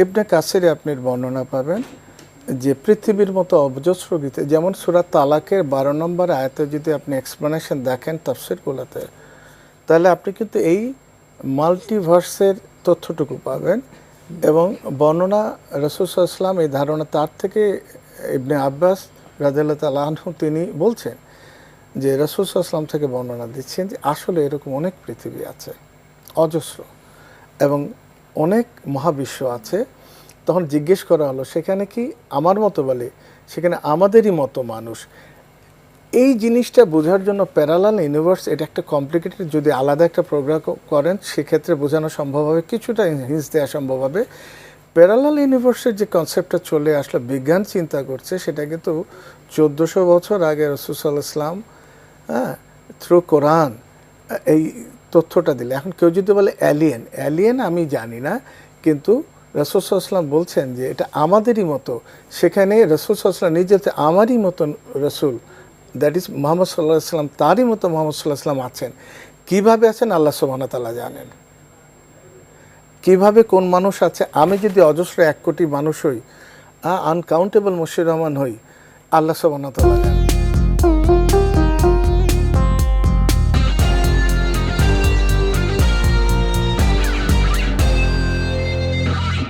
ইবনে কাসিরে আপনি বর্ণনা পাবেন যে পৃথিবীর মতো অজস্র গীতে, যেমন সূরা তালাকের 12 নম্বর আয়াতে যদি আপনি এক্সপ্লেনেশন দেখেন তাফসীরগুলোতে, তাহলে আপনি কিন্তু এই মাল্টিভার্সের তথ্যটুকু পাবেন। এবং বর্ণনা রাসূল সাল্লাল্লাহু আলাইহি ওয়াসাল্লাম এই ধারণা তার থেকে ইবনে আব্বাস রাদিয়াল্লাহু তাআলা আনহু তিনি বলছেন যে রাসূল সাল্লাল্লাহু আলাইহি ওয়াসাল্লাম থেকে বর্ণনা দিচ্ছেন যে আসলে এরকম অনেক পৃথিবী আছে, অজস্র, এবং অনেক মহাবিশ্ব আছে। তখন জিজ্ঞেস করা হলো সেখানে কি আমার মতো বলে, সেখানে আমাদেরই মতো মানুষ। এই জিনিসটা বোঝার জন্য প্যারালাল ইউনিভার্স এটা একটা কমপ্লিকেটেড, যদি আলাদা একটা প্রোগ্রাম করেন সেক্ষেত্রে বোঝানো সম্ভব হবে, কিছুটা হিন্স দেওয়া সম্ভব হবে। প্যারালাল ইউনিভার্সের যে কনসেপ্টটা চলে আসলো, বিজ্ঞান চিন্তা করছে, সেটা কিন্তু 1400 বছর আগে রাসূল সাল্লাল্লাহু আলাইহি ওয়াসাল্লাম থ্রু কোরআন এই তথ্যটা দিলে। এখন কেউ যদি বলে অ্যালিয়েন, অ্যালিয়েন আমি জানি না, কিন্তু রাসূল সাল্লাল্লাহু আলাইহি ওয়াসাল্লাম বলছেন যে এটা আমাদেরই মতো। সেখানে রাসূল সাল্লাল্লাহু আলাইহি ওয়াসাল্লাম নিজে আমারই মতন রসুল, দ্যাট ইজ মুহাম্মদ সাল্লাল্লাহু আলাইহি ওয়াসাল্লাম, তারই মতো মুহাম্মদ সাল্লাল্লাহু আলাইহি ওয়াসাল্লাম আছেন। কীভাবে আছেন আল্লাহ সুবহানাহু ওয়া তাআলা জানেন। কিভাবে কোন মানুষ আছে, আমি যদি অজস্র 1 কোটি মানুষ হই, আনকাউন্টেবল মুশির রহমান হই, আল্লাহ সুবহানাহু ওয়া তাআলা জানেন।